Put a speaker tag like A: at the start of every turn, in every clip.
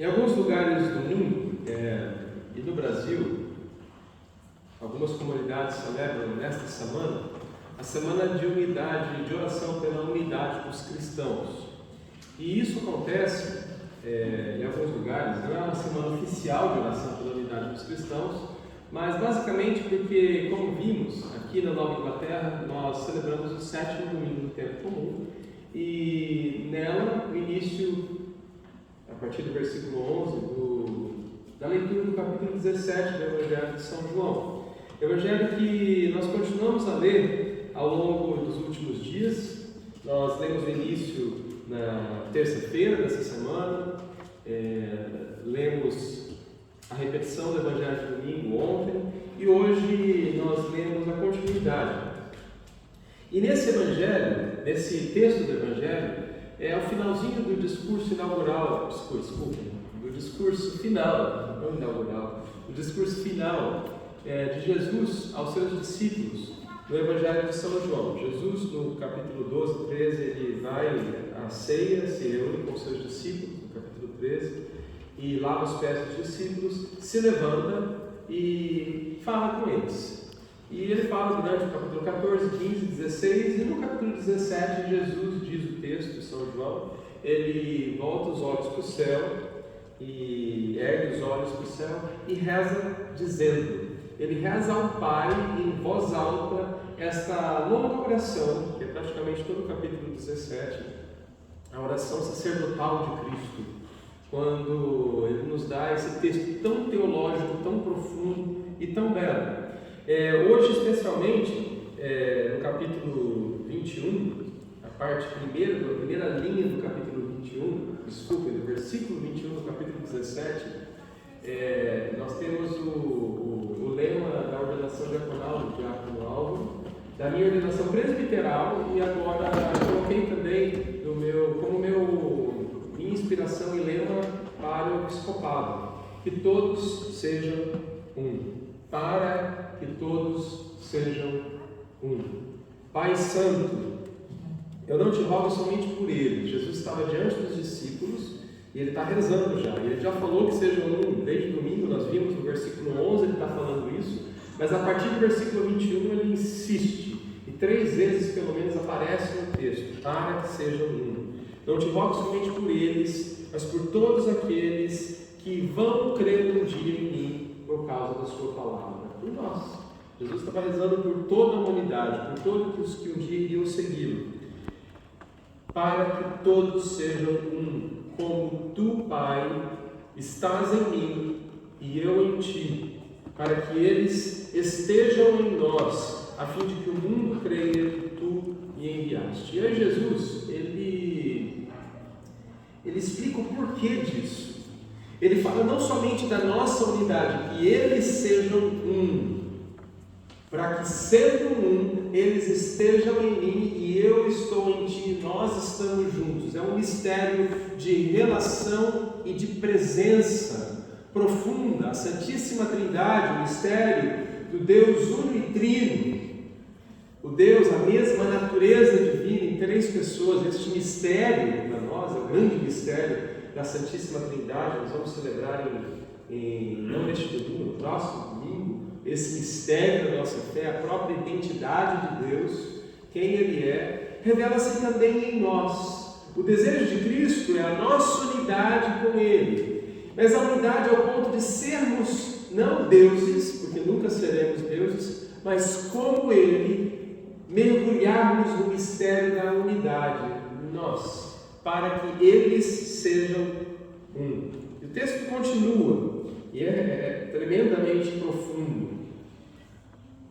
A: Em alguns lugares do mundo e do Brasil, algumas comunidades celebram nesta semana a semana de unidade, de oração pela unidade dos cristãos. E isso acontece em alguns lugares, não é uma semana oficial de oração pela unidade dos cristãos, mas basicamente porque, como vimos, aqui na Nova Inglaterra nós celebramos o 7º domingo do tempo comum e nela o início, a partir do versículo 11, da leitura do capítulo 17 do Evangelho de São João. Evangelho que nós continuamos a ler ao longo dos últimos dias. Nós lemos o início na terça-feira dessa semana, lemos a repetição do Evangelho de domingo ontem e hoje nós lemos a continuidade. E nesse Evangelho, nesse texto do Evangelho, é o finalzinho do discurso inaugural, do discurso final, não inaugural, do discurso final de Jesus aos seus discípulos no Evangelho de São João. Jesus, no capítulo 12, 13, ele vai à ceia, se reúne com os seus discípulos, no capítulo 13, e lava os pés dos discípulos, se levanta e fala com eles. E ele fala durante o capítulo 14, 15, 16, e no capítulo 17, Jesus diz o texto de São João, ele volta os olhos para o céu, e ergue os olhos para o céu, e reza dizendo, ele reza ao Pai em voz alta, esta longa oração, que é praticamente todo o capítulo 17, a oração sacerdotal de Cristo, quando ele nos dá esse texto tão teológico, tão profundo e tão belo. Hoje, especialmente, no capítulo 21, a parte primeira linha do capítulo 21, do versículo 21 do capítulo 17, nós temos o lema da ordenação diaconal do diácono Álvaro, da minha ordenação presbiteral, e agora coloquei também como minha inspiração e lema para o episcopado: que todos sejam um. Para que todos sejam um. Pai Santo, eu não te rogo somente por ele. Jesus estava diante dos discípulos e ele está rezando já. E ele já falou que sejam um. Desde domingo nós vimos no versículo 11 ele está falando isso. Mas a partir do versículo 21 ele insiste. E 3 vezes pelo menos aparece no texto. Para que sejam um. Não te rogo somente por eles, mas por todos aqueles que vão crer um dia em mim por causa da sua palavra. Por nós. Jesus estava rezando por toda a humanidade, por todos que um dia iriam segui-lo. Para que todos sejam um, como tu, Pai, estás em mim e eu em ti, para que eles estejam em nós, a fim de que o mundo creia que tu me enviaste. E aí Jesus, ele explica o porquê disso. Ele fala não somente da nossa unidade, que eles sejam um, para que sendo um, eles estejam em mim e eu estou em ti, nós estamos juntos. É um mistério de relação e de presença profunda, a Santíssima Trindade, o mistério do Deus uno e trino, o Deus, a mesma natureza divina em 3 pessoas. Este mistério para nós é o grande mistério da Santíssima Trindade. Nós vamos celebrar não neste domingo, no próximo domingo, esse mistério da nossa fé, a própria identidade de Deus, quem Ele é, revela-se também em nós. O desejo de Cristo é a nossa unidade com Ele, mas a unidade ao ponto de sermos não deuses, porque nunca seremos deuses, mas como Ele, mergulharmos no mistério da unidade, nós, para que eles sejam um. E o texto continua, e é tremendamente profundo.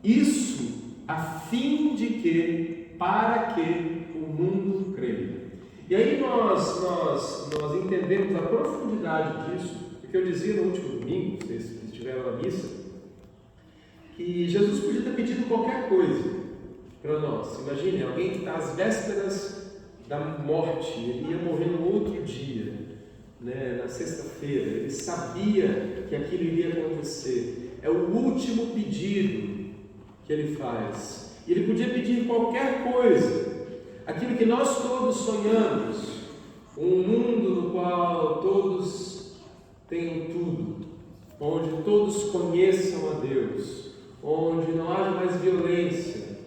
A: Isso a fim de que, para que o mundo creia. E aí nós entendemos a profundidade disso, porque eu dizia no último domingo, vocês que estiveram na missa, que Jesus podia ter pedido qualquer coisa para nós. Imagine, alguém que está às vésperas da morte, ele ia morrer no outro dia, na sexta-feira, ele sabia que aquilo iria acontecer. É o último pedido que ele faz. E ele podia pedir qualquer coisa, aquilo que nós todos sonhamos, um mundo no qual todos tenham tudo, onde todos conheçam a Deus, onde não haja mais violência,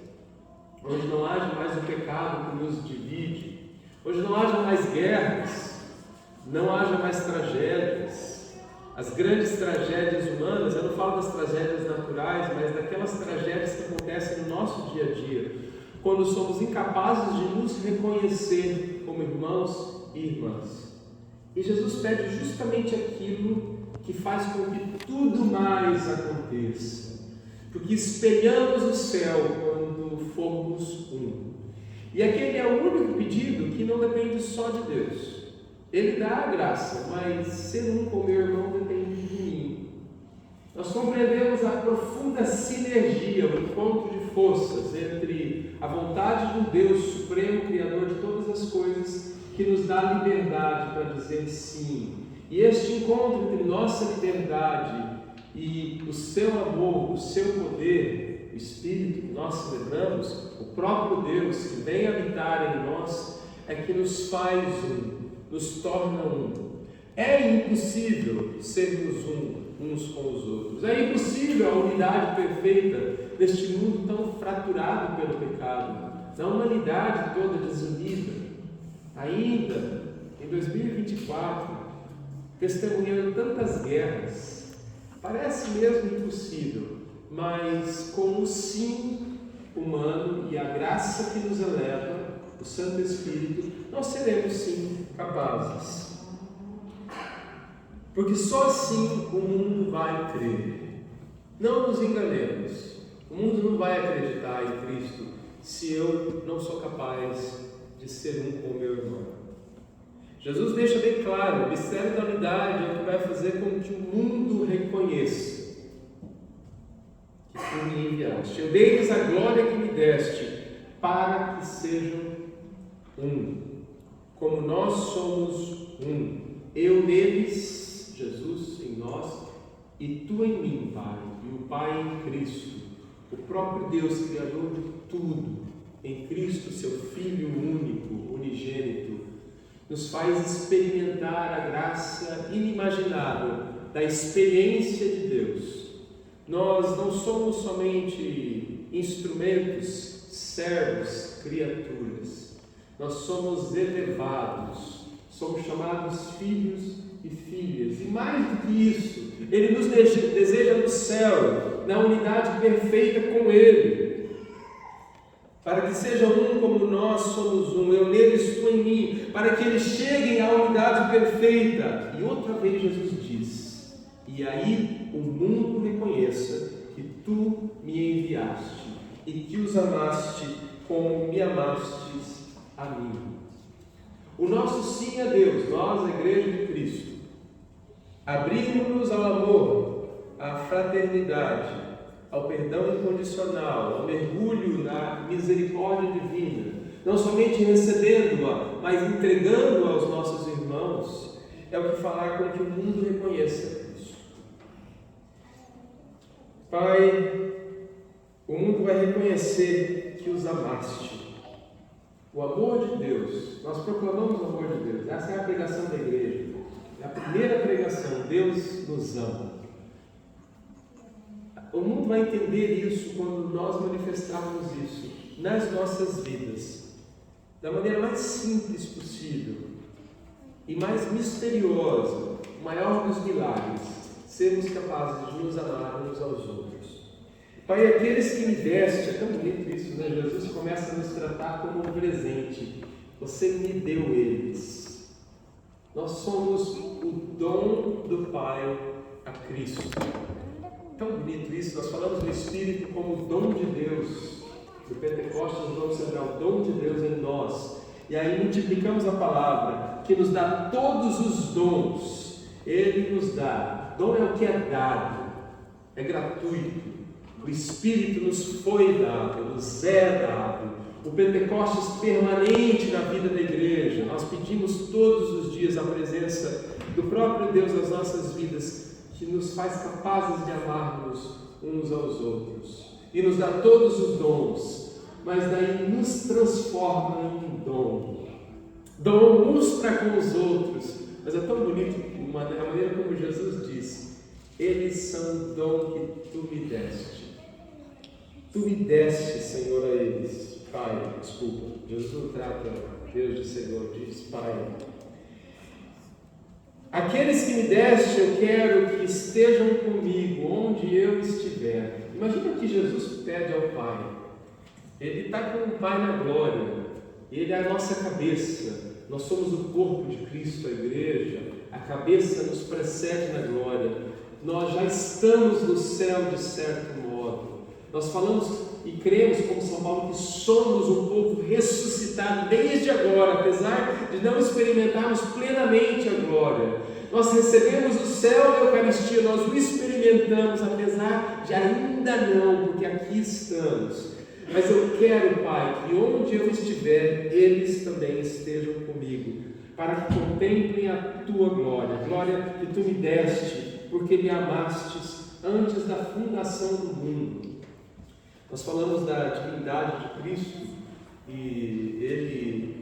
A: onde não haja mais o pecado que nos divide, onde não haja mais guerras, não haja mais tragédias, as grandes tragédias humanas. Eu não falo das tragédias naturais, mas daquelas tragédias que acontecem no nosso dia a dia, quando somos incapazes de nos reconhecer como irmãos e irmãs. E Jesus pede justamente aquilo que faz com que tudo mais aconteça, porque espelhamos o céu quando formos um. E aquele é o único pedido que não depende só de Deus. Ele dá a graça, mas ser um com meu irmão depende de mim. Nós compreendemos a profunda sinergia, o encontro de forças entre a vontade de um Deus supremo, Criador de todas as coisas, que nos dá liberdade para dizer sim. E este encontro entre nossa liberdade e o seu amor, o seu poder, o Espírito que nós celebramos, o próprio Deus que vem habitar em nós, é que nos faz um, nos torna um. É impossível sermos uns com os outros. É impossível a unidade perfeita neste mundo tão fraturado pelo pecado, na humanidade toda desunida. Ainda em 2024, testemunhando tantas guerras, parece mesmo impossível, mas com o sim humano e a graça que nos eleva, o Santo Espírito, nós seremos sim capazes. Porque só assim o mundo vai crer. Não nos enganemos. O mundo não vai acreditar em Cristo se eu não sou capaz de ser um com o meu irmão. Jesus deixa bem claro, o mistério da unidade é o que vai fazer com que o mundo reconheça que tu me enviaste. Eu dei-lhes a glória que me deste, para que sejam um, como nós somos um. Eu neles, Jesus em nós, e tu em mim, Pai, e o Pai em Cristo, o próprio Deus, Criador de tudo, em Cristo, seu Filho único, unigênito, nos faz experimentar a graça inimaginável da experiência de Deus. Nós não somos somente instrumentos, servos, criaturas. Nós somos elevados, somos chamados filhos e filhas. E mais do que isso, Ele nos deseja no céu, na unidade perfeita com Ele, para que seja um como nós somos um, eu neles, tu em mim, para que eles cheguem à unidade perfeita. E outra vez Jesus diz: e aí o mundo reconheça que tu me enviaste e que os amaste como me amastes a mim. O nosso sim a Deus, nós, a Igreja de Cristo, abrimos-nos ao amor, à fraternidade, ao perdão incondicional, ao mergulho na misericórdia divina, não somente recebendo-a, mas entregando-a aos nossos irmãos, é o que fará com que o mundo reconheça isso. Pai, o mundo vai reconhecer que os amaste. O amor de Deus, nós proclamamos o amor de Deus, essa é a pregação da igreja, é a primeira pregação, Deus nos ama. O mundo vai entender isso quando nós manifestarmos isso nas nossas vidas, da maneira mais simples possível e mais misteriosa, o maior dos milagres, sermos capazes de nos amar uns aos outros. Pai, aqueles que me deste, é tão bonito isso, né? Jesus começa a nos tratar como um presente. Você me deu eles. Nós somos o dom do Pai a Cristo. Tão bonito isso, nós falamos do Espírito como o dom de Deus. No Pentecostes nós vamos celebrar o dom de Deus em nós. E aí multiplicamos a palavra, que nos dá todos os dons. Ele nos dá. Dom é o que é dado, é gratuito. O Espírito nos foi dado, nos é dado. O Pentecostes permanente na vida da igreja. Nós pedimos todos os dias a presença do próprio Deus nas nossas vidas, que nos faz capazes de amarmos uns aos outros. E nos dá todos os dons, mas daí nos transforma em dom. Dom uns para com os outros. Mas é tão bonito a maneira como Jesus disse: eles são dom que tu me deste. Tu me deste, Senhor, a eles. Pai, desculpa, Jesus não trata Deus de Senhor, diz Pai. Aqueles que me deste, eu quero que estejam comigo, onde eu estiver. Imagina que Jesus pede ao Pai. Ele está com o Pai na glória. Ele é a nossa cabeça. Nós somos o corpo de Cristo, a igreja. A cabeça nos precede na glória. Nós já estamos no céu de certo modo. Nós falamos e cremos, como São Paulo, que somos um povo ressuscitado desde agora, apesar de não experimentarmos plenamente a glória. Nós recebemos o céu da Eucaristia, nós o experimentamos, apesar de ainda não, porque aqui estamos. Mas eu quero, Pai, que onde eu estiver, eles também estejam comigo, para que contemplem a Tua glória, a glória que Tu me deste, porque me amastes antes da fundação do mundo. Nós falamos da divindade de Cristo e Ele,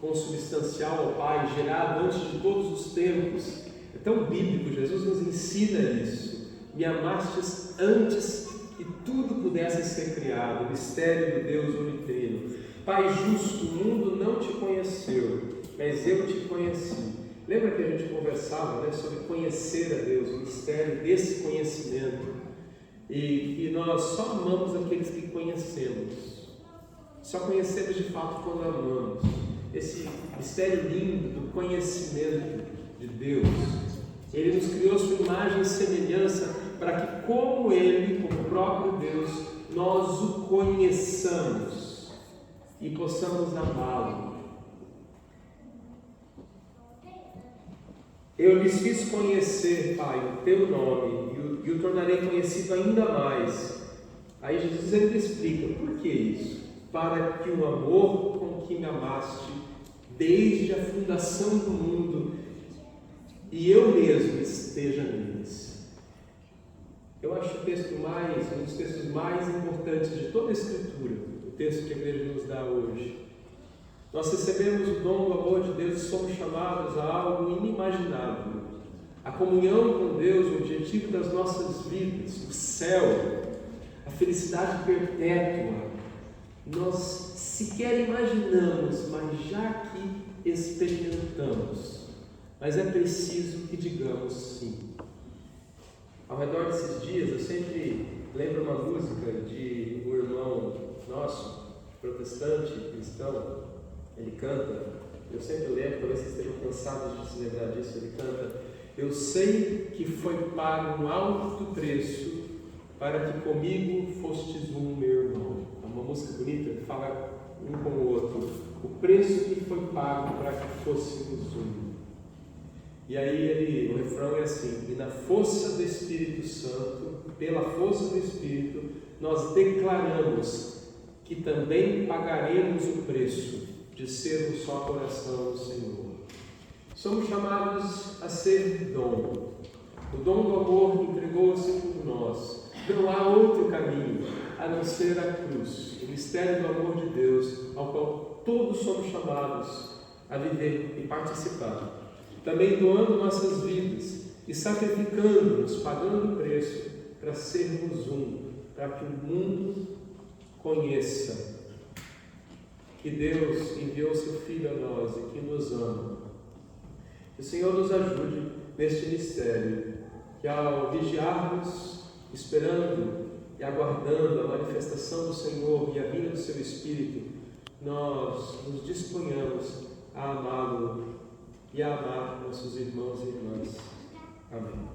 A: consubstancial ao Pai, gerado antes de todos os tempos. É tão bíblico, Jesus nos ensina isso. Me amastes antes que tudo pudesse ser criado, o mistério do Deus unitrino. Pai justo, o mundo não te conheceu, mas eu te conheci. Lembra que a gente conversava, sobre conhecer a Deus, o mistério desse conhecimento. E nós só amamos aqueles que conhecemos. Só conhecemos de fato quando amamos. Esse mistério lindo do conhecimento de Deus. Ele nos criou sua imagem e semelhança para que, como Ele, como o próprio Deus, nós o conheçamos e possamos amá-lo. Eu lhes fiz conhecer, Pai, o Teu nome e o tornarei conhecido ainda mais. Aí Jesus ainda explica, por que isso? Para que o amor com que me amaste desde a fundação do mundo e eu mesmo esteja neles. Eu acho um dos textos mais importantes de toda a Escritura, o texto que a igreja nos dá hoje. Nós recebemos o dom do amor de Deus e somos chamados a algo inimaginável. A comunhão com Deus, o objetivo das nossas vidas, o céu, a felicidade perpétua. Nós sequer imaginamos, mas já aqui experimentamos. Mas é preciso que digamos sim. Ao redor desses dias, eu sempre lembro uma música de um irmão nosso, protestante, cristão. Ele canta, eu sempre lembro, talvez vocês estejam cansados de se lembrar disso, ele canta: eu sei que foi pago um alto preço para que comigo fostes um, meu irmão. É uma música bonita que fala um com o outro. O preço que foi pago para que fôssemos um. E aí o refrão é assim: e na força do Espírito Santo, pela força do Espírito, nós declaramos que também pagaremos o preço de ser um só coração do Senhor. Somos chamados a ser dom. O dom do amor entregou-se por nós. Não há outro caminho a não ser a cruz, o mistério do amor de Deus, ao qual todos somos chamados a viver e participar. Também doando nossas vidas e sacrificando-nos, pagando o preço para sermos um, para que o mundo conheça que Deus enviou seu Filho a nós e que nos ama. Que o Senhor nos ajude neste mistério, que ao vigiarmos, esperando e aguardando a manifestação do Senhor e a vinda do seu Espírito, nós nos disponhamos a amá-lo e a amar nossos irmãos e irmãs. Amém.